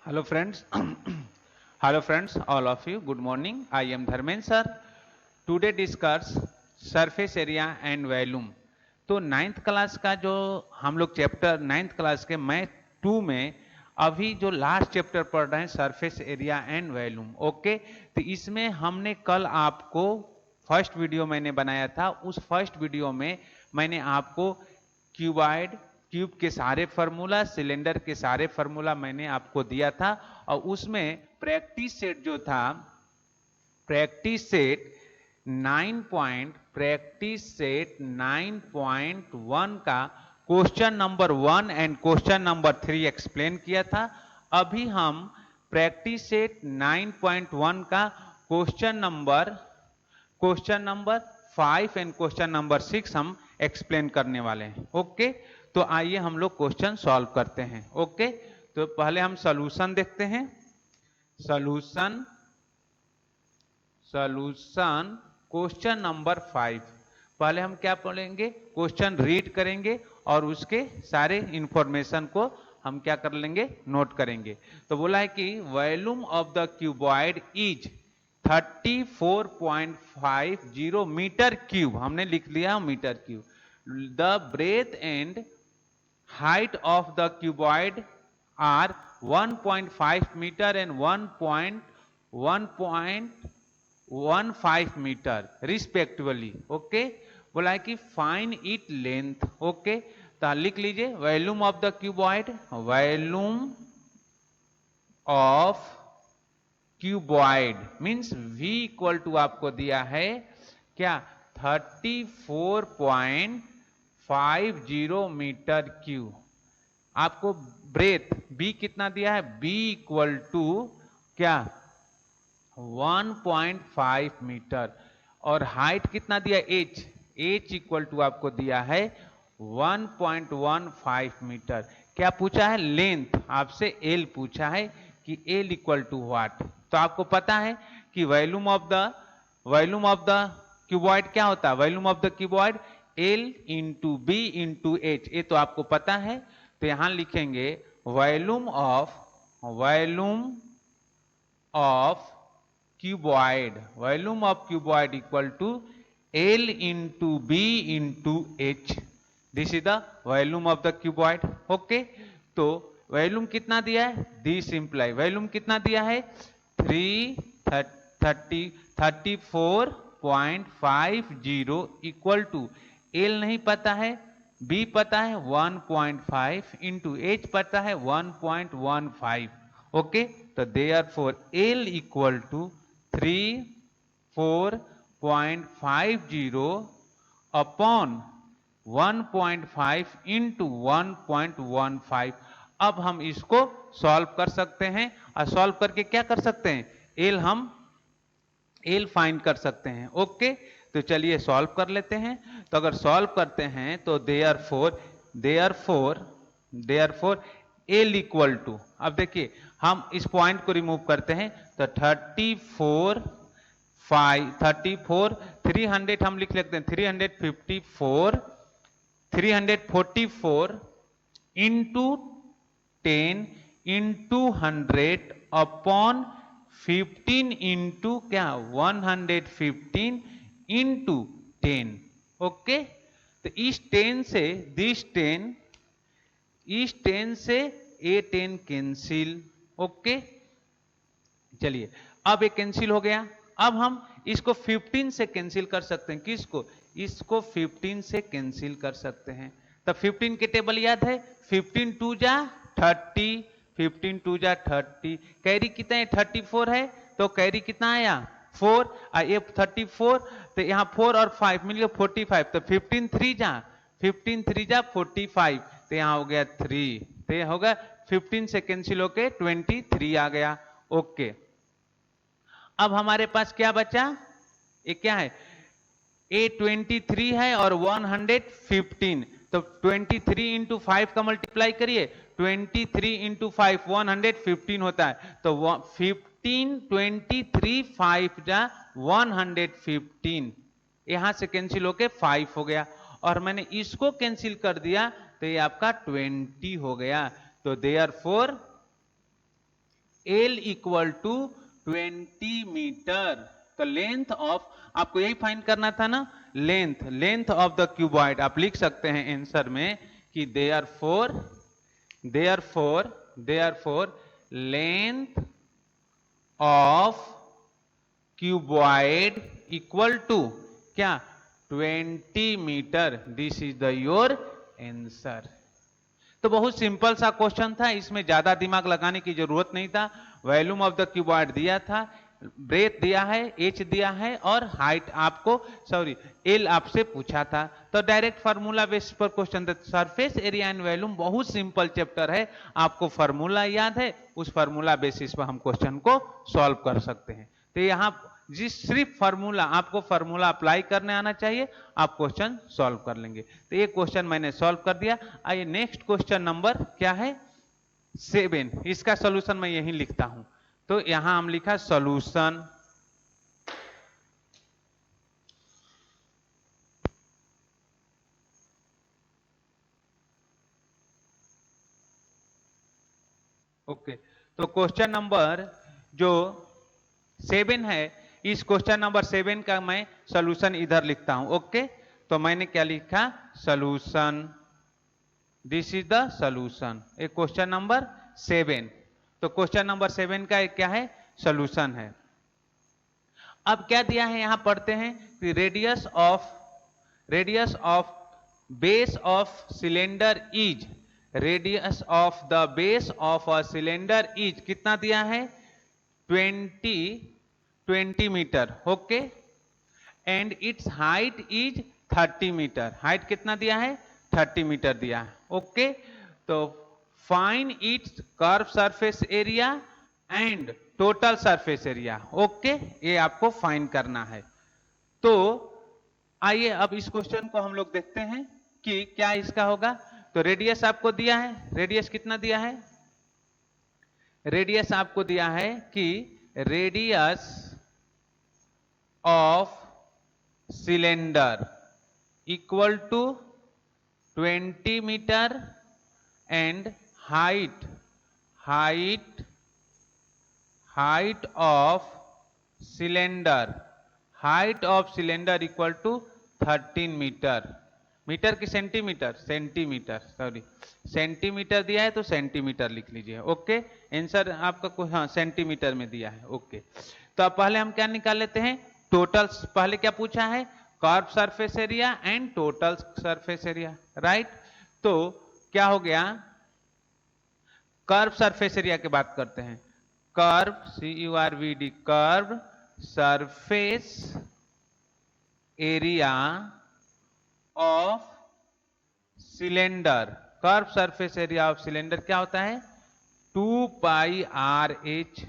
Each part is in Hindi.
Hello friends, hello friends, all of you. Good morning. I am Dharmen sir. Today discuss surface area and volume. तो नाइन्थ क्लास का जो हम लोग चैप्टर नाइन्थ क्लास के मैथ 2 में अभी जो लास्ट चैप्टर पढ़ रहे हैं surface area and volume. Okay, तो इसमें हमने कल आपको फर्स्ट वीडियो मैंने बनाया था। उस फर्स्ट वीडियो में मैंने आपको क्यूबॉइड, क्यूब के सारे फार्मूला, सिलेंडर के सारे फार्मूला मैंने आपको दिया था और उसमें प्रैक्टिस सेट जो था, प्रैक्टिस सेट 9.1 का question number 1 and question number 3 explain किया था। अभी हम प्रैक्टिस सेट 9.1 का question number 5 and question number 6 हम एक्सप्लेन करने वाले हैं। ओके, तो आइए हम लोग क्वेश्चन सॉल्व करते हैं। ओके, तो पहले हम सॉल्यूशन देखते हैं। Solution question number 5। पहले हम क्या पढ़ेंगे, क्वेश्चन रीड करेंगे और उसके सारे इंफॉर्मेशन को हम क्या कर लेंगे, नोट करेंगे। तो बोला है कि volume of the cuboid is 34.50 metre cube. हमने लिख लिया metre cube. The breadth and height of the cuboid are 1.5 metre and 1.15 metre respectively. Okay, बोला है कि फाइन इट लेंथ। ओके, तो लिख लीजिए volume of the cuboid, volume of cuboid means V equal to आपको दिया है क्या, 34.50 मीटर क्यूब। आपको ब्रेथ B कितना दिया है, B इक्वल टू क्या 1.5 मीटर और हाइट कितना दिया H इक्वल टू आपको दिया है 1.15 मीटर। क्या पूछा है, लेंथ आपसे L पूछा है कि L इक्वल टू व्हाट। तो आपको पता है कि वॉल्यूम ऑफ द क्यूबॉइड क्या होता है, volume of the cuboid L into B into H, ये तो आपको पता है। तो यहां लिखेंगे volume of cuboid equal to L into B into H. This is the volume of the cuboid. Okay, तो वॉल्यूम कितना दिया है, दिस इंप्लाई वॉल्यूम कितना दिया है 34.50 इक्वल टू L नहीं पता है, B पता है 1.5 इंटू H पता है 1.15। ओके, तो therefore L equal to 34.50 upon 1.5 into 1.15। अब हम इसको सॉल्व कर सकते हैं और सॉल्व करके क्या कर सकते हैं, एल फाइंड कर सकते हैं। ओके, तो चलिए सॉल्व कर लेते हैं। तो अगर सॉल्व करते हैं तो देयरफॉर एल इक्वल टू, अब देखिए हम इस पॉइंट को रिमूव करते हैं तो 300 हम लिख लेते हैं 344 इंटू 10 इंटू 100 अपॉन 15 इंटू क्या 115 इंटू 10। ओके, तो इस 10 से ये 10 कैंसिल। ओके, चलिए अब ये कैंसिल हो गया। अब हम इसको 15 से कैंसिल कर सकते हैं, किसको, इसको 15 से कैंसिल कर सकते हैं। तो 15 के टेबल याद है, 15 टू जा 30, 15 टू जा 30, कैरी कितना है 34 है, तो कैरी कितना आया 4, ये 34, तो यहाँ 4 और 5 मिल गया 45, तो 15 3 जा 45, तो यहाँ हो गया 3, तो यह होगा 15 से कैंसिल होके 23 आ गया। ओके, अब हमारे पास क्या बचा, ये क्या है, A23 है और 115, तो 23 इंटू 5 का मल्टीप्लाई करिए, 23 इंटू 5 115 होता है, तो 15 23 5 जा 115, यहां से कैंसिल होके 5 हो गया और मैंने इसको कैंसिल कर दिया तो ये आपका 20 हो गया। तो therefore L equal to 20 metre. तो लेंथ ऑफ, आपको यही फाइंड करना था ना, लेंथ ऑफ द क्यूबॉइड। आप लिख सकते हैं आंसर में कि therefore length of cuboid equal to क्या, 20 metre. This is the your answer. तो बहुत सिंपल सा क्वेश्चन था, इसमें ज्यादा दिमाग लगाने की जरूरत नहीं था। वॉल्यूम ऑफ द क्यूबॉइड दिया था, ब्रेथ दिया है, एच दिया है, और हाइट आपको, सॉरी, एल आपसे पूछा था। तो डायरेक्ट फार्मूला बेस पर क्वेश्चन था। सरफेस एरिया एंड वॉल्यूम बहुत सिंपल चैप्टर है, आपको फार्मूला याद है, उस फार्मूला बेसिस पर हम क्वेश्चन को सॉल्व कर सकते हैं। तो यहां जिस सिर्फ फार्मूला, आपको फार्मूला अप्लाई करने आना चाहिए, आप क्वेश्चन सॉल्व कर लेंगे। तो ये क्वेश्चन मैंने सॉल्व कर दिया। आइए नेक्स्ट क्वेश्चन नंबर क्या है, 7। इसका सॉल्यूशन मैं यहीं लिखता हूं। तो यहां हम लिखा सॉल्यूशन। ओके, तो क्वेश्चन नंबर जो 7 है, इस क्वेश्चन नंबर 7 का मैं सॉल्यूशन इधर लिखता हूं। ओके, तो मैंने क्या लिखा, solution. This is the solution. एक क्वेश्चन नंबर 7। तो क्वेश्चन नंबर 7 का एक क्या है, सॉल्यूशन है। अब क्या दिया है यहां पढ़ते हैं कि radius of base of cylinder is, radius of the base of a cylinder is कितना दिया है, 20 metre. Okay, and its height is 30 metre. Height कितना दिया है, 30 मीटर दिया है। ओके, तो find its curve surface area and total surface area. Okay, ये आपको फाइंड करना है। तो आइए अब इस क्वेश्चन को हम लोग देखते हैं कि क्या इसका होगा। तो रेडियस आपको दिया है, रेडियस कितना दिया है, रेडियस आपको दिया है कि radius of cylinder equal to 20 metre and height of cylinder equal to 13 metre. Metre की सेंटीमीटर, सॉरी, सेंटीमीटर दिया है तो सेंटीमीटर लिख लीजिए। ओके, आंसर आपका कोई, हाँ, सेंटीमीटर में दिया है। ओके, तो अब पहले हम क्या निकाल लेते हैं, टोटल। पहले क्या पूछा है, curve surface area and total surface area, right. तो क्या हो गया, कर्व सरफेस एरिया की बात करते हैं। Curve, CURVD, curve surface area of cylinder. Curve surface area of cylinder क्या होता है, 2 पाई RH।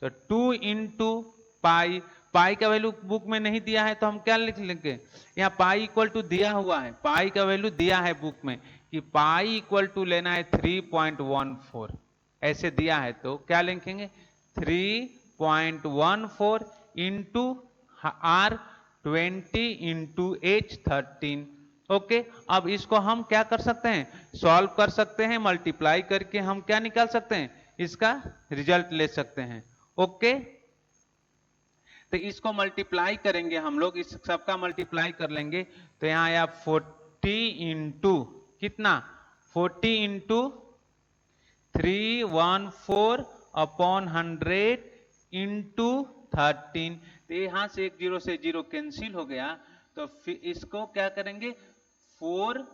तो 2 इंटू पाई, पाई का वैल्यू बुक में नहीं दिया है तो हम क्या लिख लेंगे, यहाँ पाई इक्वल टू दिया हुआ है, पाई का वैल्यू दिया है बुक में कि पाई इक्वल टू लेना है 3.14, ऐसे दिया है। तो क्या लिखेंगे, 3.14 into R 20 into H 13। Okay, अब इसको हम क्या कर सकते हैं, सॉल्व कर सकते हैं, मल्टीप्लाई करके हम क्या निकाल सकते हैं, इसका रिजल्ट ले सकते हैं। ओके, तो इसको मल्टीप्लाई करेंगे हम लोग, इस सबका मल्टीप्लाई कर लेंगे। तो यहां आया 40 इंटू कितना, 40 इंटू 314 अपॉन 100 इंटू 13। तो यहां से एक जीरो से जीरो कैंसिल हो गया। तो फिर इसको क्या करेंगे, 4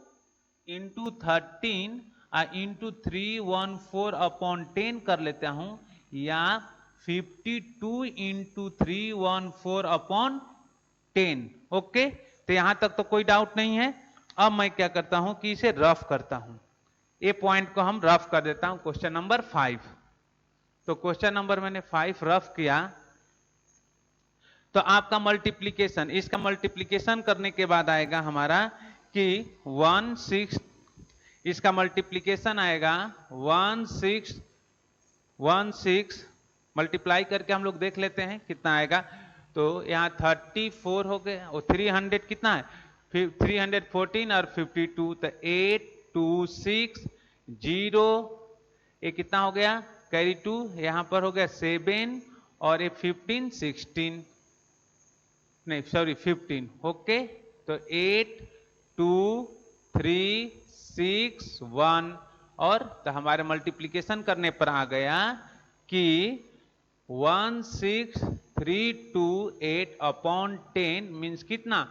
इंटू 13 इंटू 314 अपॉन 10 कर लेता हूं, या 52 इंटू 314 अपॉन 10। ओके, तो यहां तक तो कोई डाउट नहीं है। अब मैं क्या करता हूं कि इसे रफ करता हूं, ये पॉइंट को हम रफ कर देता हूं। क्वेश्चन नंबर 5, तो क्वेश्चन नंबर मैंने 5 रफ किया। तो आपका मल्टीप्लीकेशन, इसका मल्टीप्लीकेशन करने के बाद आएगा हमारा कि 1/6, इसका मल्टीप्लीकेशन आएगा 1/6 मल्टीप्लाई करके हम लोग देख लेते हैं कितना आएगा। तो यहाँ 34 हो गया, और 300 कितना है, 314 और 52, तो 826 0, ये कितना हो गया कैरी 2, यहां पर हो गया 7 और ये 15 16, नहीं सॉरी 15, ओके। तो 8 2 3 6 1, और तो हमारे मल्टीप्लीकेशन करने पर आ गया कि 16328 अपॉन 10 मीन्स कितना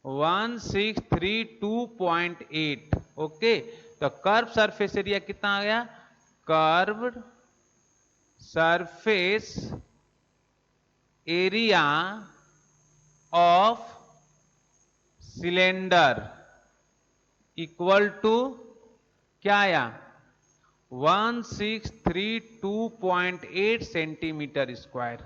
1632.8, ओके। तो कर्व सरफेस एरिया कितना आ गया, curve surface area of cylinder equal to क्या आया 1632.8 सेंटीमीटर स्क्वायर,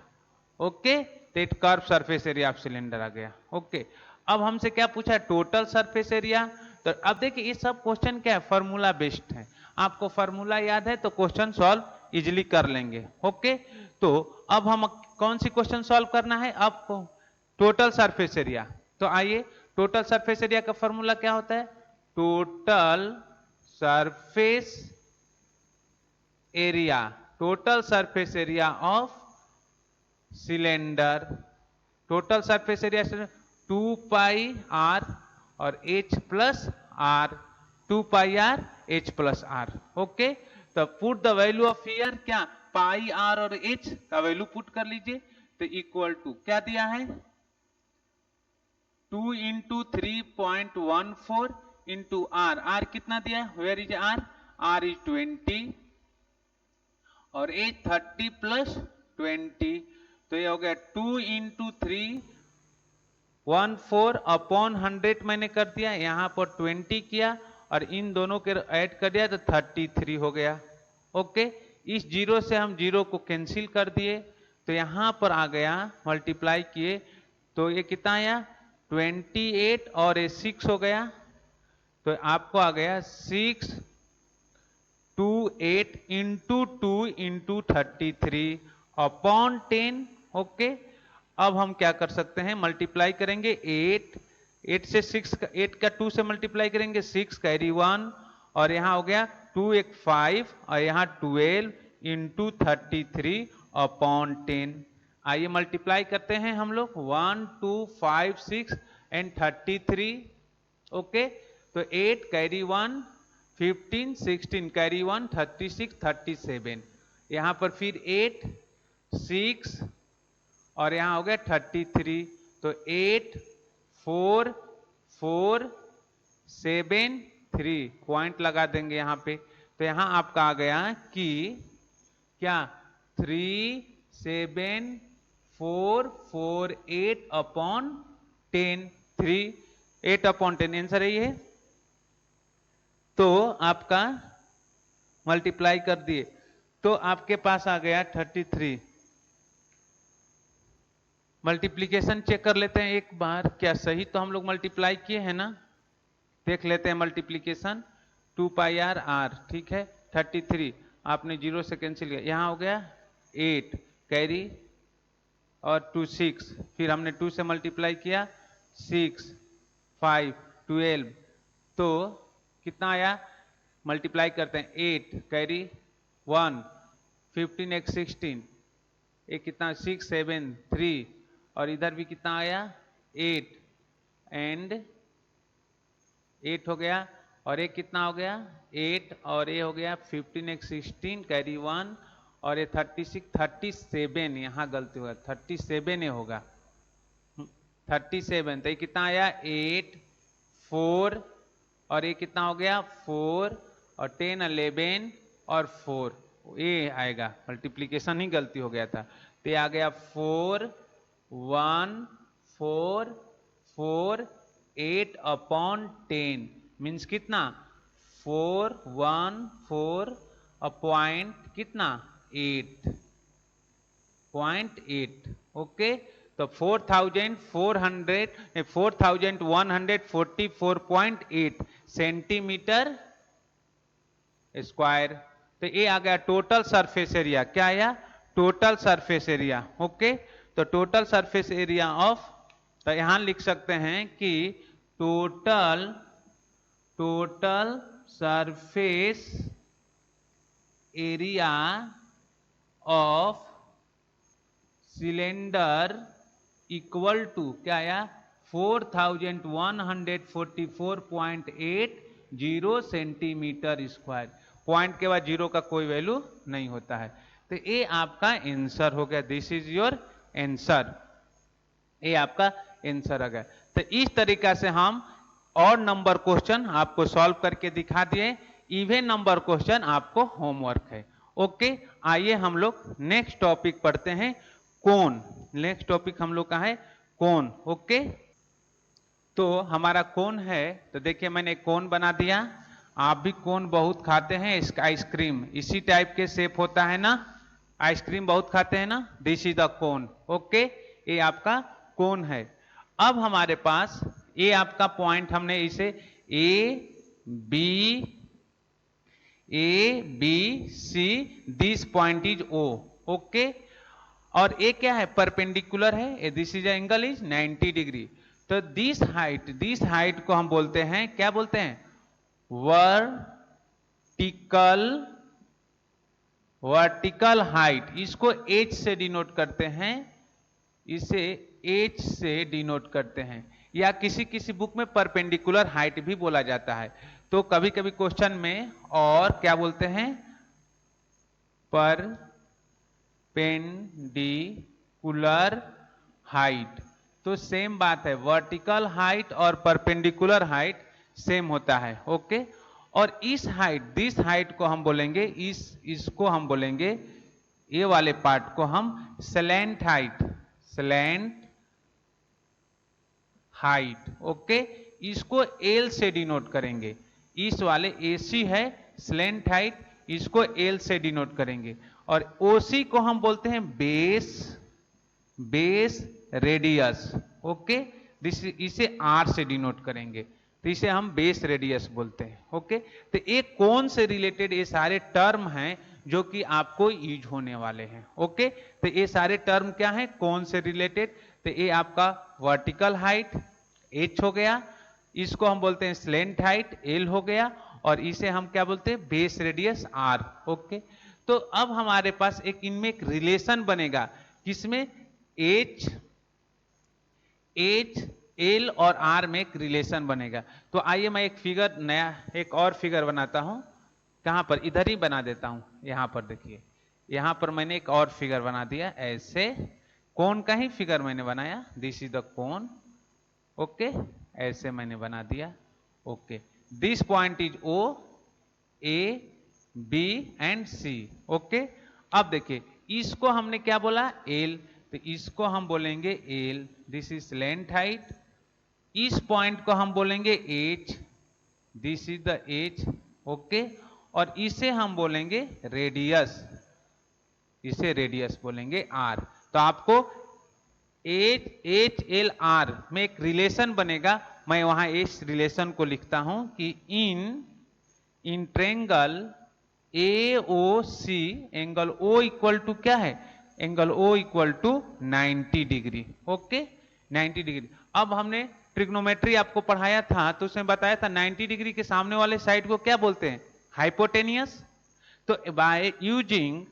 ओके। तो curve surface area of cylinder आ गया, ओके। अब हमसे क्या पूछा, टोटल सरफेस एरिया। तो अब देखिए ये सब क्वेश्चन क्या है, फॉर्मूला बेस्ड है। आपको फॉर्मूला याद है तो क्वेश्चन सॉल्व इजिली कर लेंगे, ओके। तो अब हम कौन सी क्वेश्चन सॉल्व करना है आपको, टोटल सरफेस एरिया। तो आइए, टोटल सरफेस एरिया का फॉर्मूला क्या होता है, total surface area, total surface area of cylinder, total surface area 2 pi r और h plus r, 2 pi r h plus r, okay. तो put the value of here, क्या पाई आर और h का वैल्यू पुट कर लीजिए। तो इक्वल टू क्या दिया है 2 इंटू 3.14 इंटू आर, आर कितना दिया है, where is R, R is 20 और एज 30 प्लस 20, तो ये हो गया 2 इंटू 314 अपॉन 100 मैंने कर दिया, यहां पर 20 किया और इन दोनों के ऐड कर दिया तो 33 हो गया, ओके। इस जीरो से हम जीरो को कैंसिल कर दिए, तो यहां पर आ गया, मल्टीप्लाई किए तो ये कितना आया 28 और ये 6 हो गया, तो आपको आ गया 628 इंटू 2 इंटू 33 अपॉन 10, ओके। अब हम क्या कर सकते हैं, मल्टीप्लाई करेंगे 8 से 6 का, 8 का 2 से मल्टीप्लाई करेंगे 6 कैरी 1 और यहां हो गया 2 एक 5 और यहां 12 इंटू 33 अपॉन 10। आइए मल्टीप्लाई करते हैं हम लोग 1 2 5 6 एंड 33, ओके। तो 8 कैरी 1 15 16 कैरी 1 36 37, यहां पर फिर 8 6 और यहां हो गया 33, तो 8 4 4 7 3 पॉइंट लगा देंगे यहां पे। तो यहां आपका आ गया कि क्या 3 7 4 4 8 अपॉन 10, 3 8 अपॉन 10 आंसर है ये। तो आपका मल्टीप्लाई कर दिए तो आपके पास आ गया 33। मल्टीप्लीकेशन चेक कर लेते हैं एक बार, क्या सही तो हम लोग मल्टीप्लाई किए हैं ना, देख लेते हैं मल्टीप्लीकेशन 2 पाई आर आर, ठीक है। 33 आपने जीरो से कैंसिल किया, यहां हो गया 8 कैरी और 2 6, फिर हमने 2 से मल्टीप्लाई किया 6 5 12, तो कितना आया, मल्टीप्लाई करते हैं 8 कैरी 1 15 एक 16, एक कितना 6 7 3 और इधर भी कितना आया 8 एंड 8 हो गया और एक कितना हो गया 8 और ये हो गया 15 एक 16 कैरी 1 और ये 36 37, यहां गलती होगा 37 ये होगा 37, तो ये कितना आया 8 4 और ये कितना हो गया 4 और 10 11 और 4, ये आएगा, मल्टीप्लीकेशन ही गलती हो गया था। तो ये आ गया 4 1 4 4 8 अपॉन 10 मीन्स कितना 4 1 4 अपॉइंट कितना 8.8, ओके। तो 4144.8 सेंटीमीटर स्क्वायर। तो ये आ गया टोटल सरफेस एरिया, क्या आया टोटल सरफेस एरिया, ओके। तो टोटल सरफेस एरिया ऑफ, तो यहां लिख सकते हैं कि total surface area of cylinder equal to क्या आया 4144.80 सेंटीमीटर स्क्वायर। पॉइंट के बाद जीरो का कोई वैल्यू नहीं होता है। तो ये आपका आंसर हो गया, दिस इज योर आंसर, ये आपका आंसर आ गया। तो इस तरीका से हम और नंबर क्वेश्चन आपको सॉल्व करके दिखा दिए। इवन नंबर क्वेश्चन आपको होमवर्क है। ओके, आइए हम लोग नेक्स्ट टॉपिक पढ़ते हैं, कोन। नेक्स्ट टॉपिक हम लोग का है कोन। ओके, तो हमारा कोन है, तो देखिए मैंने कोन बना दिया। आप भी कोन बहुत खाते हैं, इसका आइसक्रीम इसी टाइप के शेप होता है ना, आइसक्रीम बहुत खाते हैं ना, this is the cone. Okay, ये आपका कोन है। अब हमारे पास ये आपका पॉइंट, हमने इसे A B C, this point is O. Okay, और ये क्या है, परपेंडिकुलर है, this is angle is 90 degree. तो दिस हाइट को हम बोलते हैं, क्या बोलते हैं, वर्टिकल हाइट। इसको एच से डिनोट करते हैं, इसे एच से डिनोट करते हैं, या किसी किसी बुक में परपेंडिकुलर हाइट भी बोला जाता है। तो कभी कभी क्वेश्चन में और क्या बोलते हैं, परपेंडिकुलर हाइट। तो सेम बात है, वर्टिकल हाइट और परपेंडिकुलर हाइट सेम होता है। ओके, और इस हाइट, दिस हाइट को हम बोलेंगे, इसको हम बोलेंगे, ये वाले पार्ट को हम स्लैंट हाइट। ओके, इसको एल से डिनोट करेंगे। इस वाले एसी है स्लैंट हाइट, इसको एल से डिनोट करेंगे। और ओसी को हम बोलते हैं बेस रेडियस। ओके, इसे आर से डिनोट करेंगे, तो इसे हम बेस रेडियस बोलते हैं। ओके, तो एक कोन से रिलेटेड ये सारे टर्म हैं जो कि आपको यूज होने वाले हैं। ओके, तो ये सारे टर्म क्या हैं, कोन से रिलेटेड। तो ये आपका वर्टिकल हाइट एच हो गया, इसको हम बोलते हैं स्लैंट हाइट एल हो गया, और इसे हम क्या बोलते हैं, बेस रेडियस आर। ओके, तो अब हमारे पास एक इनमें एक रिलेशन बनेगा, किसमें, एच एल और आर में एक रिलेशन बनेगा। तो आइए मैं एक फिगर, नया एक और फिगर बनाता हूं, कहां पर, इधर ही बना देता हूं, यहां पर देखिए, यहां पर मैंने एक और फिगर बना दिया। ऐसे कोन का ही फिगर मैंने बनाया, this is the cone. Okay, ऐसे मैंने बना दिया। Okay, this point is O, A B and C. Okay, अब देखिए इसको हमने क्या बोला, एल, तो इसको हम बोलेंगे L, this is slant height. इस पॉइंट को हम बोलेंगे H, this is the H. Okay, और इसे हम बोलेंगे रेडियस, इसे रेडियस बोलेंगे आर। तो आपको एच एल आर में एक रिलेशन बनेगा। मैं वहां इस रिलेशन को लिखता हूं कि in triangle A O C, angle O equal to क्या है, angle O equal to 90 degree. Okay, 90 degree. अब हमने ट्रिग्नोमेट्री आपको पढ़ाया था, तो उसमें बताया था 90 डिग्री के सामने वाले साइड को क्या बोलते हैं, हाइपोटेनियस। तो बाय यूजिंग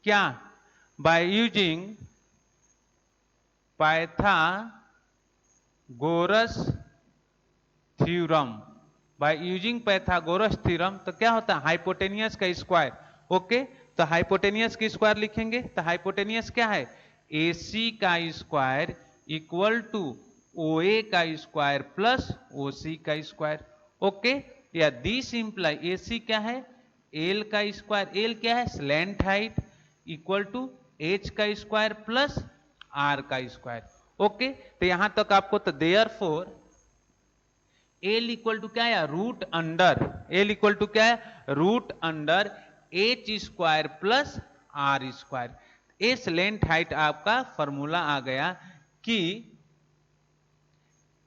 क्या, by using Pythagoras theorem, by using Pythagoras theorem, तो क्या होता है, हाइपोटेनियस का स्क्वायर। ओके, तो हाइपोटेनियस की स्क्वायर लिखेंगे, तो हाइपोटेनियस क्या है, AC का स्क्वायर इक्वल टू OA का स्क्वायर प्लस OC का स्क्वायर। ओके, या दिस इंप्लाई, AC क्या है, L का स्क्वायर, L क्या है, slant height, equal to H का स्क्वायर प्लस R का स्क्वायर। ओके, तो यहां तक आपको, तो देयरफॉर एल इक्वल टू क्या है, root under, L equal to क्या है, root under H square plus R square. इस लेंथ हाइट आपका फॉर्मूला आ गया कि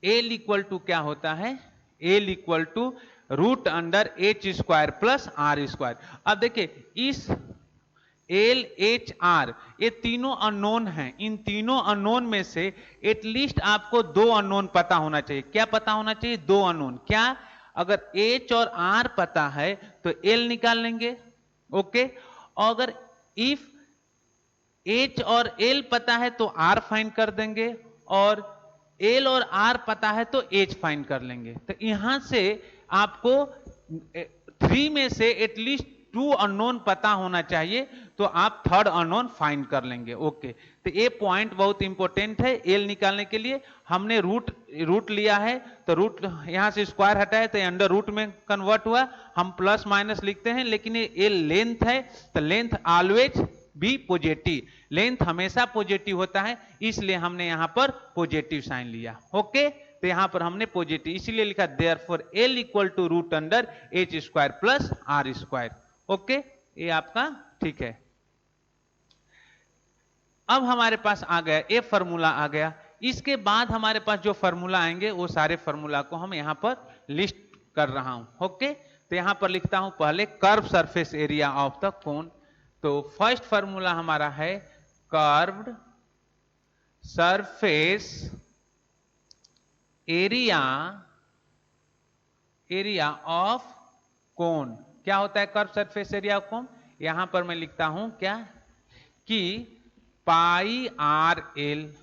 एल इक्वल टू क्या होता है, L equal to root under H square plus R square. अब देखिए इस एल एच आर, ये तीनों अननोन हैं। इन तीनों अननोन में से एटलीस्ट आपको दो अननोन पता होना चाहिए। क्या पता होना चाहिए, दो अननोन। क्या, अगर H और R पता है तो L निकाल लेंगे, ओके। अगर इफ H और L पता है तो R फाइंड कर देंगे, और L और R पता है तो H फाइंड कर लेंगे। तो यहां से आपको 3 में से एटलीस्ट 2 अननोन पता होना चाहिए, तो आप थर्ड अननोन फाइंड कर लेंगे, ओके। तो ये पॉइंट बहुत इंपॉर्टेंट है। L निकालने के लिए हमने रूट लिया है, तो रूट यहां से स्क्वायर हटाए तो अंडर रूट में कन्वर्ट हुआ, हम प्लस माइनस लिखते हैं, लेकिन ये लेंथ है, तो length always be positive, length हमेशा पॉजिटिव होता है, इसलिए हमने यहां पर पॉजिटिव साइन लिया, ओके। तो यहां पर हमने पॉजिटिव इसीलिए लिखा therefore L equal to root under H square plus R square, okay. ये आपका ठीक है। अब हमारे पास आ गया ये फॉर्मूला आ गया। इसके बाद हमारे पास जो फॉर्मूला आएंगे वो सारे फॉर्मूला को हम यहां पर लिस्ट कर रहा हूं, ओके। तो यहां पर लिखता हूं पहले curve surface area of the cone. तो फर्स्ट फॉर्मूला हमारा है curved surface area of cone. क्या होता है curve surface area of cone? यहां पर मैं लिखता हूं क्या कि pi r l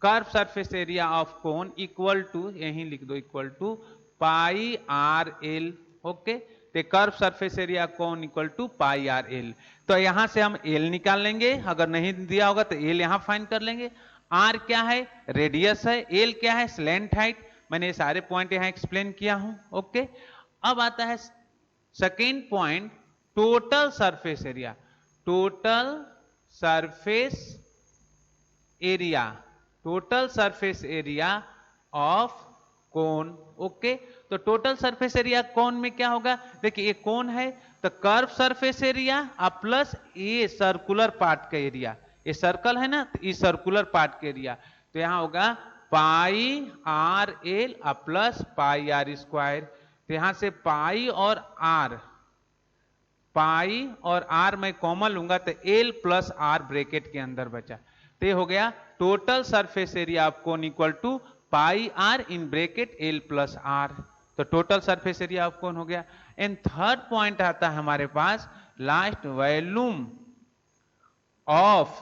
curve surface area of cone equal to, यहीं लिख दो, equal to pi r l, okay. तो curve surface area cone equal to pi r l. तो यहां से हम एल निकाल लेंगे, अगर नहीं दिया होगा तो एल यहां फाइंड कर लेंगे। आर क्या है? रेडियस है। एल क्या है? Slant height. मैंने सारे पॉइंट यहां एक्सप्लेन किया हूं, ओके। अब आता है second point, total surface area. Total surface area, total surface area of cone, okay. तो टोटल सरफेस एरिया कोन में क्या होगा? देखिए ये कोन है, तो कर्व सरफेस एरिया प्लस ये सर्कुलर पार्ट का एरिया, ये सर्कल है ना, तो ये सर्कुलर पार्ट का एरिया, तो यहां होगा pi r l plus pi are square. तो यहां से पाई और आर मैं कॉमन लूंगा तो एल प्लस आर ब्रैकेट के अंदर बचा, तो ये हो गया total surface area of cone equal to pi r in bracket l plus r. तो total surface area of cone हो गया। एंड थर्ड पॉइंट आता है हमारे पास लास्ट, वॉल्यूम ऑफ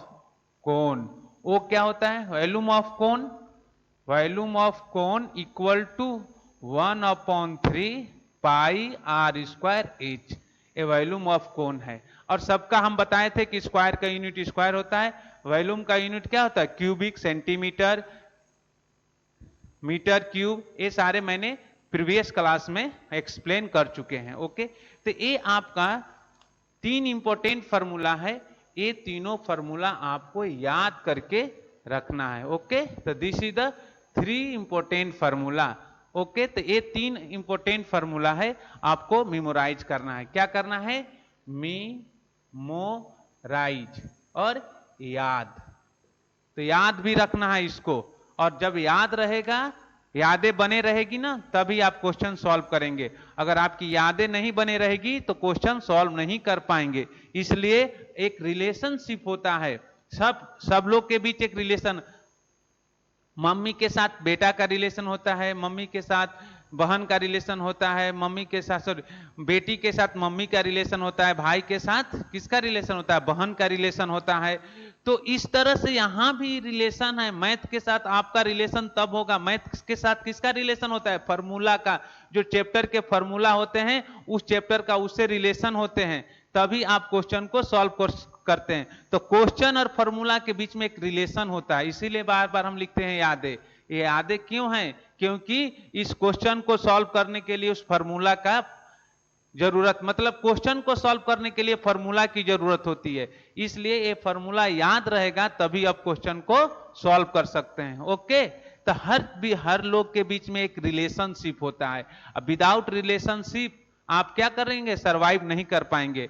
कोन। वो क्या होता है? Volume of cone, volume of cone equal to 1/3 pi are square h. ये वॉल्यूम ऑफ कोन है। और सबका हम बताए थे कि स्क्वायर का यूनिट स्क्वायर होता है, वॉल्यूम का यूनिट क्या होता है? क्यूबिक, सेंटीमीटर, मीटर क्यूब, ये सारे मैंने प्रीवियस क्लास में एक्सप्लेन कर चुके हैं, ओके। तो ये आपका 3 इंपॉर्टेंट फार्मूला है, ये तीनों फार्मूला आपको याद करके रखना है, ओके। तो this is the 3 important formula, okay. तो ये 3 इंपॉर्टेंट फार्मूला है, आपको मेमोराइज करना है। क्या करना है? मेमोराइज और याद। तो याद भी रखना है इसको, और जब याद रहेगा, यादें बने रहेगी ना, तभी आप क्वेश्चन सॉल्व करेंगे। अगर आपकी यादें नहीं बने रहेगी तो क्वेश्चन सॉल्व नहीं कर पाएंगे। इसलिए एक रिलेशनशिप होता है, सब लोग के बीच एक रिलेशन, मम्मी के साथ बेटा का रिलेशन होता है, मम्मी के साथ बहन का रिलेशन होता है, मम्मी के साथ, सॉरी, बेटी के साथ मम्मी का रिलेशन होता है, भाई के साथ किसका रिलेशन होता है? बहन का रिलेशन होता है। तो इस तरह से यहां भी रिलेशन है। मैथ के साथ आपका रिलेशन तब होगा, मैथ के साथ किसका रिलेशन होता है? फॉर्मूला का। जो चैप्टर के फॉर्मूला होते हैं उस चैप्टर का उससे रिलेशन होते हैं, तभी आप क्वेश्चन को सॉल्व करते हैं। तो क्वेश्चन और फॉर्मूला के बीच में एक रिलेशन होता है, इसीलिए बार बार हम लिखते हैं यादें। ये यादें क्यों हैं? क्योंकि इस क्वेश्चन को सॉल्व करने के लिए उस फॉर्मूला का जरूरत, मतलब क्वेश्चन को सॉल्व करने के लिए फॉर्मूला की जरूरत होती है, इसलिए ये फॉर्मूला याद रहेगा तभी आप क्वेश्चन को सॉल्व कर सकते हैं, ओके। तो हर लोग के बीच में एक रिलेशनशिप होता है। अब विदाउट रिलेशनशिप आप क्या करेंगे? सरवाइव नहीं कर पाएंगे।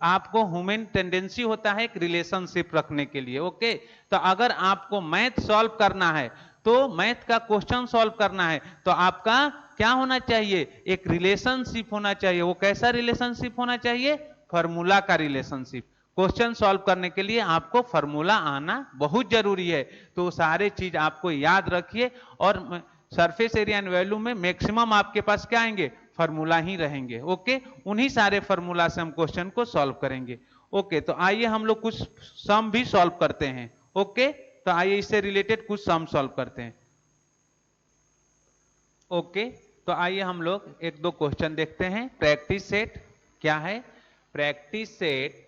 आपको ह्यूमन टेंडेंसी होता है एक रिलेशनशिप रखने के लिए, ओके। तो अगर आपको मैथ सॉल्व करना है, तो मैथ का क्वेश्चन सॉल्व करना है, तो आपका क्या होना चाहिए? एक रिलेशनशिप होना चाहिए। वो कैसा रिलेशनशिप होना चाहिए? फॉर्मूला का रिलेशनशिप। क्वेश्चन सॉल्व करने के लिए आपको फॉर्मूला आना बहुत जरूरी है। तो सारे चीज आपको याद रखिए, और सरफेस एरिया एंड वॉल्यूम में मैक्सिमम आपके पास क्या आएंगे? फॉर्मूला ही रहेंगे। ओके, उन्हीं सारे फॉर्मूला से हम क्वेश्चन को सॉल्व करेंगे। ओके, तो आइए हम लोग कुछ सम भी सॉल्व करते हैं। ओके, तो आइए इससे रिलेटेड कुछ सम सॉल्व करते हैं। ओके, तो आइए हम लोग एक दो क्वेश्चन देखते हैं। प्रैक्टिस सेट क्या है? Practice set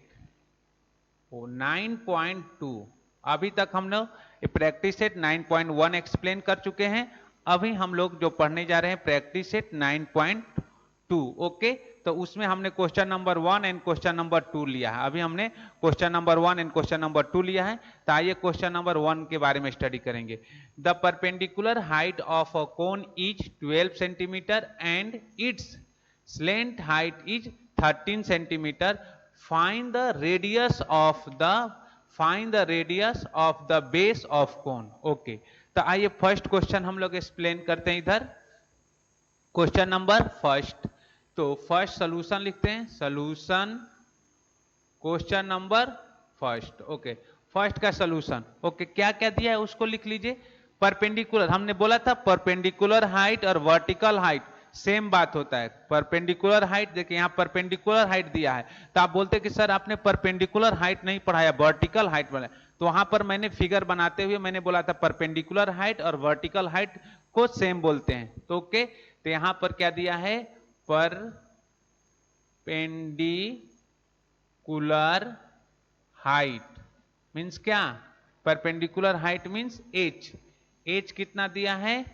9.2। अभी तक हम लोग प्रैक्टिस सेट 9.1 एक्सप्लेन कर चुके हैं। अभी हम लोग जो पढ़ने जा रहे हैं प्रैक्टिस सेट 9.2। ओके, तो उसमें हमने question number 1 and question number 2 लिया है। अभी हमने question number 1 and question number 2 लिया है। तो आइए क्वेश्चन नंबर 1 के बारे में स्टडी करेंगे। The perpendicular height of a cone is 12 centimetre and it's slant height is 13 centimetre. Find the radius of the base of cone। Okay, तो आइए फर्स्ट क्वेश्चन हम लोग एक्सप्लेन करते हैं। इधर क्वेश्चन नंबर फर्स्ट, तो फर्स्ट सोल्यूशन लिखते हैं। Solution question number first. Okay, first का सोल्यूशन। ओके, क्या क्या दिया है उसको लिख लीजिए। परपेंडिकुलर, हमने बोला था परपेंडिकुलर हाइट और वर्टिकल हाइट सेम बात होता है। परपेंडिकुलर हाइट, देखिए यहां परपेंडिकुलर हाइट दिया है, तो आप बोलते कि सर आपने परपेंडिकुलर हाइट नहीं पढ़ाया, वर्टिकल हाइट बनाया। तो वहां पर मैंने फिगर बनाते हुए मैंने बोला था परपेंडिकुलर हाइट और वर्टिकल हाइट को सेम बोलते हैं। तो ओके, तो यहां पर क्या दिया है? परपेंडिकुलर हाइट मीन्स क्या? Perpendicular height means H. H कितना दिया है?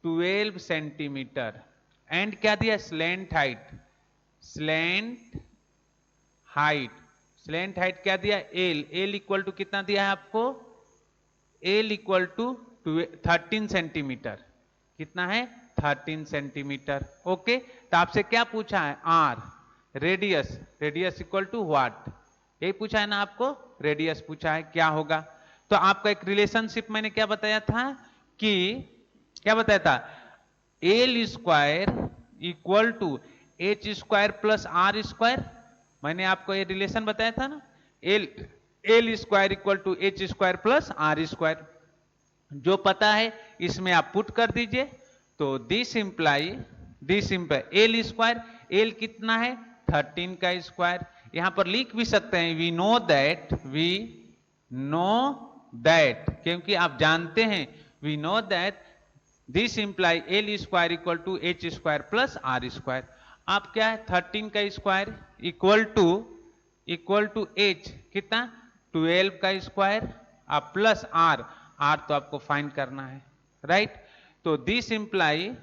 12 सेंटीमीटर। एंड क्या दिया? Slant height. Slant height, slant height क्या दिया? एल। एल इक्वल टू कितना दिया है आपको? L equal to 13 centimetre. कितना है? 13 सेंटीमीटर। ओके, तो आपसे क्या पूछा है? R. Radius, radius equal to what? यही पूछा है ना आपको, रेडियस पूछा है। क्या होगा? तो आपका एक रिलेशनशिप मैंने क्या बताया था कि क्या बताया था? L square equal to H square plus R square. मैंने आपको ये रिलेशन बताया था ना, L L square equal to H square plus R square. जो पता है इसमें आप पुट कर दीजिए। तो this imply L square, L कितना है? 13 का स्क्वायर। यहां पर लिख भी सकते हैं वी नो दैट, क्योंकि आप जानते हैं, we know that this imply L square equal to H square plus R square. आप क्या है? 13 का स्क्वायर इक्वल टू एच कितना? 12 का स्क्वायर आप प्लस आर। आर तो आपको फाइंड करना है, राइट? तो दिस इंप्लाई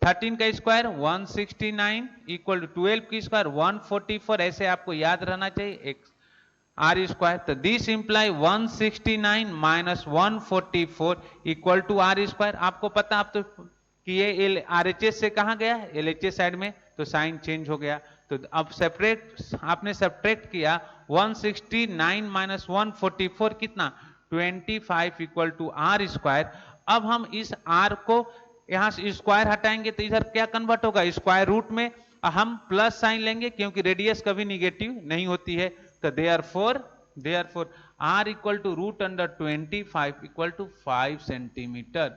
13 का स्क्वायर 169 इक्वल टू 12 की स्क्वायर 144। ऐसे आपको याद रहना चाहिए एक आर स्क्वायर। तो this imply 169 minus 144 equal to R square. आपको पता, आप तो कि ये एल आरएचएस से कहां गया? एलएचएस साइड में, तो साइन चेंज हो गया। तो अब आपने सब्ट्रैक्ट किया 169 माइनस 144 कितना? 25 इक्वल टू आर स्क्वायर। अब हम इस आर को यहां से स्क्वायर हटाएंगे तो इधर क्या कन्वर्ट होगा? स्क्वायर रूट में। हम प्लस साइन लेंगे क्योंकि रेडियस कभी निगेटिव नहीं होती है। तो therefore R equal to root under 25 equal to 5 centimetre.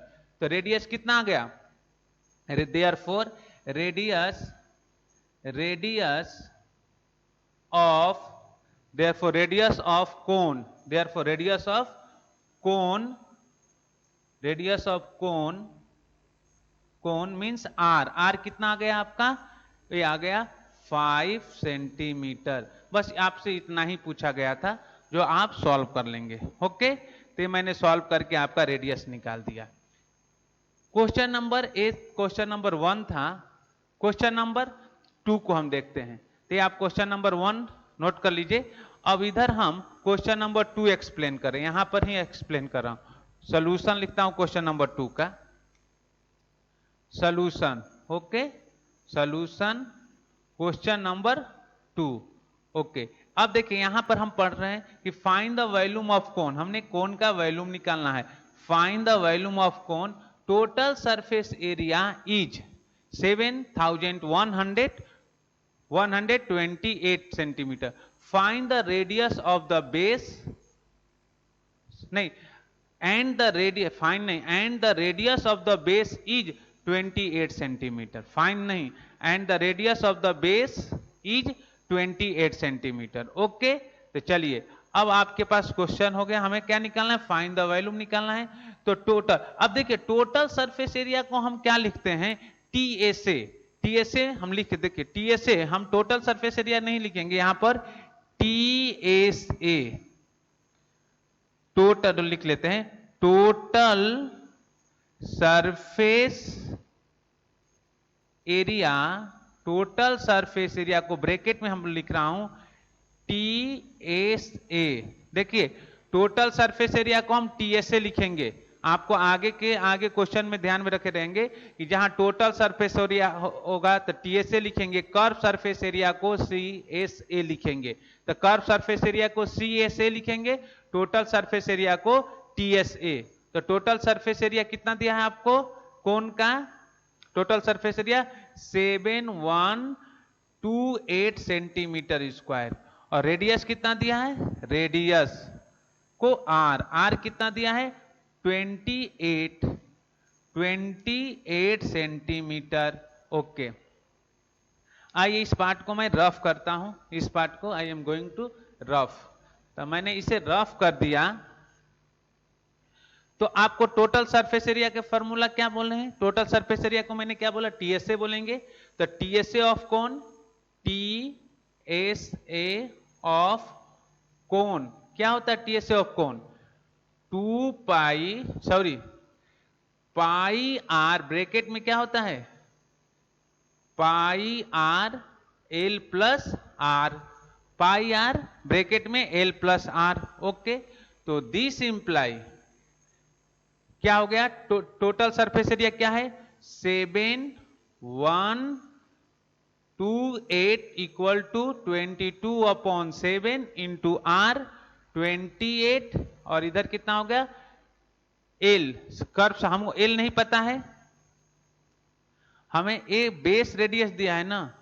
तो रेडियस कितना आ गया? Therefore radius of cone means R. R कितना आ गया आपका? ये आ गया 5 सेंटीमीटर। बस आपसे इतना ही पूछा गया था जो आप सॉल्व कर लेंगे। ओके, तो मैंने सॉल्व करके आपका रेडियस निकाल दिया। क्वेश्चन नंबर 1 था। क्वेश्चन नंबर 2 को हम देखते हैं। तो आप क्वेश्चन नंबर 1 नोट कर लीजिए। अब इधर हम क्वेश्चन नंबर 2 एक्सप्लेन करें, यहां पर ही एक्सप्लेन कर रहा हूं। सोल्यूशन लिखता हूं क्वेश्चन नंबर 2 का। Solution, okay, solution question number 2। Okay, अब देखिए यहां पर हम पढ़ रहे हैं कि find the volume of cone. हमने कोन का वॉल्यूम निकालना है। Find the volume of cone. Total surface area is 7128 centimetre. Find the radius of the base, नहीं, and the radius of the base is 28 centimetre, fine नहीं, and the radius of the base is 28 centimetre. Okay, तो चलिए अब आपके पास क्वेश्चन हो गया, हमें क्या निकालना है, फाइंड द वॉल्यूम निकालना है। तो टोटल, अब देखिए टोटल सरफेस एरिया को हम क्या लिखते हैं, टीएसए। टीएसए हम लिखते, देखिए टीएसए, हम टोटल सरफेस एरिया नहीं लिखेंगे यहां पर, टीएसए टोटल लिख लेते हैं, total surface area. Total surface area को ब्रैकेट में हम लिख रहा हूं टीएसए। देखिए टोटल सरफेस एरिया को हम टीएसए लिखेंगे, आपको आगे के आगे क्वेश्चन में ध्यान में रखे रहेंगे कि जहां टोटल सरफेस एरिया होगा तो टीएसए लिखेंगे, कर्व सरफेस एरिया को सीएसए लिखेंगे। तो कर्व सरफेस एरिया को सीएसए लिखेंगे, टोटल सरफेस एरिया को टीएसए। तो टोटल सरफेस एरिया कितना दिया है आपको, कोन का total surface area 7128 centimetre square, और रेडियस कितना दिया है, रेडियस को आर कितना दिया है 28 सेंटीमीटर। ओके, आइए इस पार्ट को मैं रफ करता हूं, इस पार्ट को I am going to rough. तो मैंने इसे रफ कर दिया, तो आपको टोटल सरफेस एरिया के फॉर्मूला क्या बोले हैं, टोटल सरफेस एरिया को मैंने क्या बोला, टीएसए बोलेंगे। तो TSA of cone, TSA of cone क्या होता है, TSA of cone 2 pi r, bracket में क्या होता है pi r l plus r, pi r bracket में एल प्लस आर। ओके, तो दिस इंप्लाई क्या हो गया, टोटल सरफेस एरिया क्या है 7128 इक्वल टू 22/7 इंटू आर 28, और इधर कितना हो गया एल, कर्व हमको एल नहीं पता है, हमें ए बेस रेडियस दिया है ना,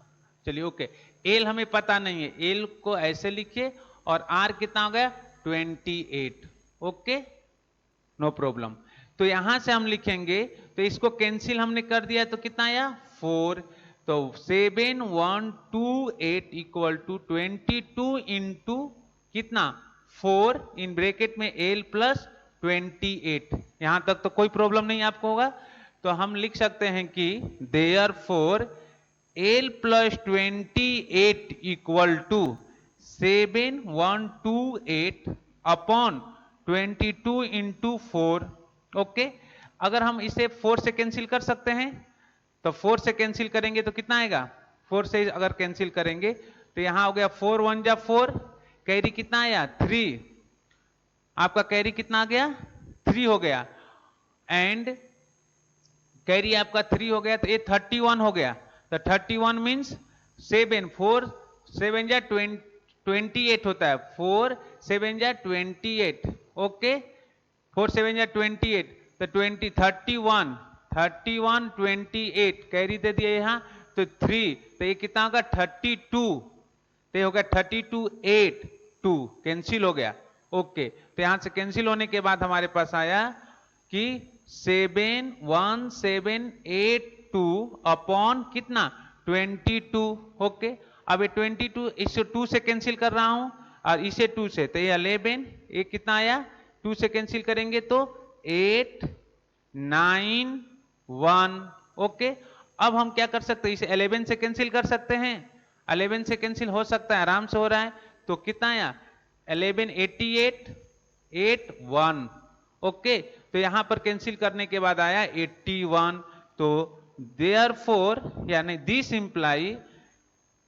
चलिए ओके, एल हमें पता नहीं है, एल को ऐसे लिखिए, और आर कितना हो गया 28। Okay, no problem. तो यहां से हम लिखेंगे, तो इसको कैंसिल हमने कर दिया, तो कितना आया 4, तो 7128 इक्वल टू 22 इंटू कितना 4 इन ब्रैकेट में एल प्लस 28। यहां तक तो कोई प्रॉब्लम नहीं आपको होगा, तो हम लिख सकते हैं कि therefore L plus 28 equal to 7128 upon 22 into 4। Okay, अगर हम इसे 4 से कैंसिल कर सकते हैं, तो 4 से कैंसिल करेंगे तो कितना आएगा, 4 से अगर कैंसिल करेंगे तो यहां हो गया 4 1 जा 4, कैरी कितना आया 3, आपका कैरी कितना आ गया 3 हो गया, एंड कैरी आपका 3 हो गया, तो ये 31 हो गया। तो 31 मीन्स 7 4 7 जा 28 होता है, 4 7 जा 28। ओके, 4 7 जा 28, तो 31 28 कैरी दे दिया यहां, तो 3, तो ये कितना होगा 32, तो ये हो गया 32 8 2 कैंसिल हो गया। ओके, तो यहां से कैंसिल होने के बाद हमारे पास आया कि 71782 अपॉन कितना 22। ओके, अब ये 22 इसे 2 से कैंसिल कर रहा हूं, और इसे 2 से, तो ये 11, ये कितना आया 2 से कैंसिल करेंगे तो 8 9 1। ओके, अब हम क्या कर सकते हैं, इसे 11 से कैंसिल कर सकते हैं, 11 से कैंसिल हो सकता है, आराम से हो रहा है, तो कितना आया 11 88 8 1। ओके, तो यहां पर कैंसिल करने के बाद आया 81, तो देयरफॉर यानी this imply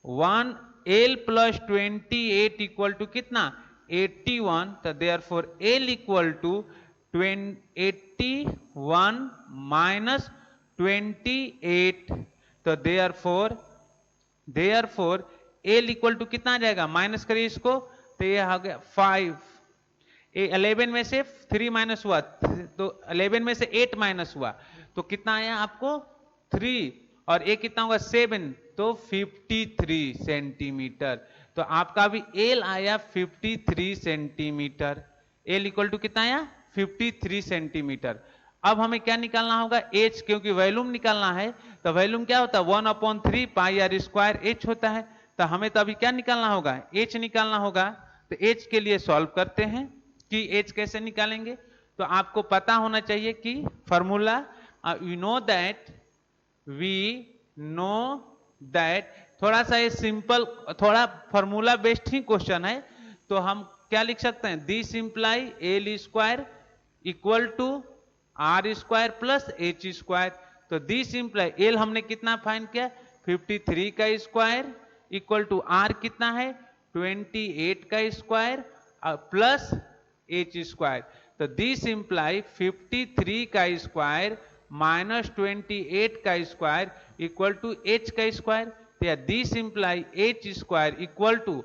1 L plus 28 equal to कितना 81, तो therefore L equal to 81 minus 28, तो देयरफॉर एल इक्वल टू कितना आ जाएगा, माइनस करिए इसको, तो ये आ गया 5, 11 में से 3 माइनस हुआ, तो 11 में से 8 माइनस हुआ, तो कितना आया आपको 3, और ये कितना होगा 7, तो 53 सेंटीमीटर। तो आपका भी एल आया 53 सेंटीमीटर, एल इक्वल टू कितना आया 53 सेंटीमीटर। अब हमें क्या निकालना होगा, h, क्योंकि वॉल्यूम निकालना है तो वॉल्यूम क्या होता है 1/3 पाई आर स्क्वायर h होता है। तो हमें तो अभी क्या निकालना होगा, h निकालना होगा। तो h के लिए सॉल्व करते हैं कि h कैसे निकालेंगे। तो आपको पता होना चाहिए कि फॉर्मूला, यू नो दैट थोड़ा सा ये सिंपल, थोड़ा फॉर्मूला बेस्ड ही क्वेश्चन है। तो हम क्या लिख सकते हैं, this imply L square equal to R square plus H square. तो दिस इंप्लाई एल हमने कितना फाइंड किया 53 का स्क्वायर इक्वल टू आर कितना है 28 का स्क्वायर प्लस एच स्क्वायर। तो दिस इंप्लाई 53 का स्क्वायर माइनस 28 का स्क्वायर इक्वल टू एच का स्क्वायर। तो या this imply H square equal to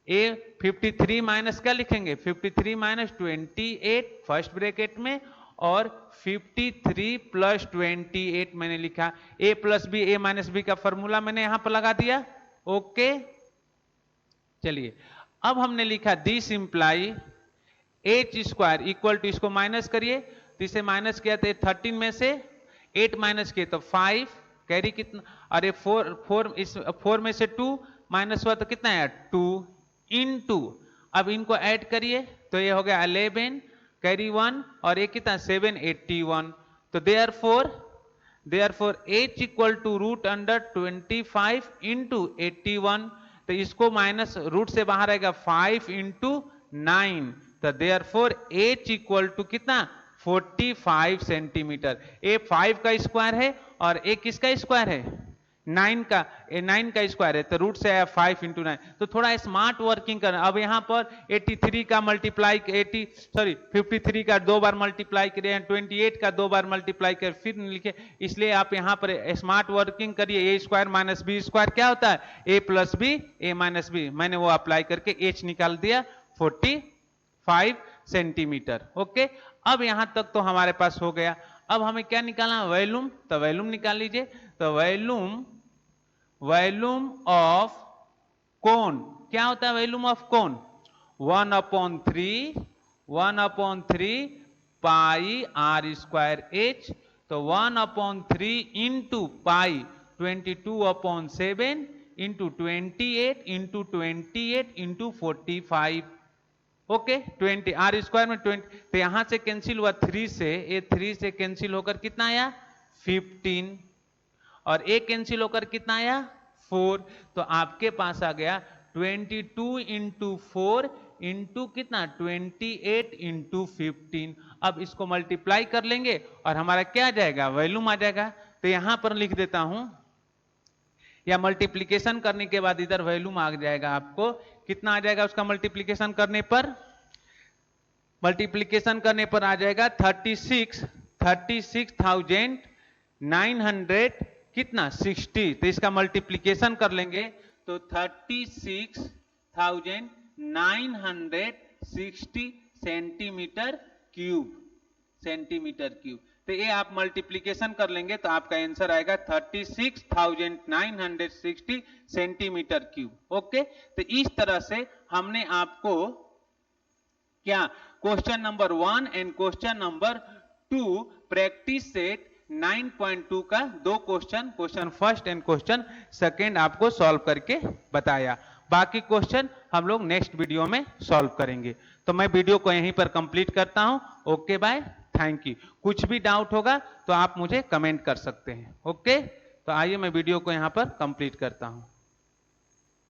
A 53 minus क्या लिखेंगे 53 माइनस 28 फर्स्ट ब्रैकेट में और 53 प्लस 28 मैंने लिखा, a plus B A minus B का फॉर्मूला मैंने यहां पर लगा दिया। ओके चलिए अब हमने लिखा this imply H square equal to, इसको माइनस करिए तो इसे माइनस किया तो 13 में से 8 माइनस किए तो 5, कैरी कितना, अरे 4 में से 2 माइनस हुआ तो कितना है 2 इनटू, अब इनको ऐड करिए तो ये हो गया 11 कैरी 1 और ये कितना 7 81। तो therefore h equal to root under 25 into 81। तो इसको माइनस रूट से बाहर आएगा 5 इंटू 9। तो देयरफॉर h इक्वल टू कितना 45 सेंटीमीटर। ए 5 का स्क्वायर है और ए किसका स्क्वायर है 9 का स्क्वायर है। तो रूट से आया 5 इंटू 9। तो थोड़ा स्मार्ट वर्किंग करना। अब यहां पर 83 का मल्टीप्लाई 53 का 2 बार मल्टीप्लाई करिए, 28 का 2 बार मल्टीप्लाई करिए फिर लिखे, इसलिए आप यहां पर स्मार्ट वर्किंग करिए। ए स्क्वायर माइनस बी स्क्वायर क्या होता है ए plus B A minus B, मैंने वो अप्लाई करके एच निकाल दिया 45 सेंटीमीटर। ओके अब यहां तक तो हमारे पास हो गया। अब हमें क्या निकालना वॉल्यूम, तो वॉल्यूम निकाल लीजिए। तो वॉल्यूम ऑफ कोन क्या होता है, volume of cone 1/3 pi are square H. तो 1/3 into pi 22/7 into 28 into 28 into 45। Okay 20 R square में 20, तो यहां से कैंसिल हुआ 3 से, ये 3 से कैंसिल होकर कितना आया 15 और ए कैंसिल होकर कितना आया 4। तो आपके पास आ गया 22 इंटू 4 इंटू कितना 28 इंटू 15। अब इसको मल्टीप्लाई कर लेंगे और हमारा क्या आ जाएगा वॉल्यूम आ जाएगा। तो यहां पर लिख देता हूं, या मल्टीप्लीकेशन करने के बाद इधर वॉल्यूम आ जाएगा। आपको कितना आ जाएगा उसका मल्टीप्लीकेशन करने पर आ जाएगा 36,900 कितना 60। तो इसका मल्टीप्लीकेशन कर लेंगे तो 36,960 सेंटीमीटर क्यूब। तो ये आप मल्टीप्लीकेशन कर लेंगे तो आपका आंसर आएगा 36,960 सेंटीमीटर क्यूब। ओके तो इस तरह से हमने आपको क्या question number 1 and question number 2 practice set 9.2 का दो question first and question second आपको सॉल्व करके बताया। बाकी क्वेश्चन हम लोग नेक्स्ट वीडियो में सॉल्व करेंगे। तो मैं वीडियो को यहीं पर कंप्लीट करता हूं। Okay bye, thank you. कुछ भी डाउट होगा तो आप मुझे कमेंट कर सकते हैं। ओके तो आइए मैं वीडियो को यहां पर कंप्लीट करता हूं।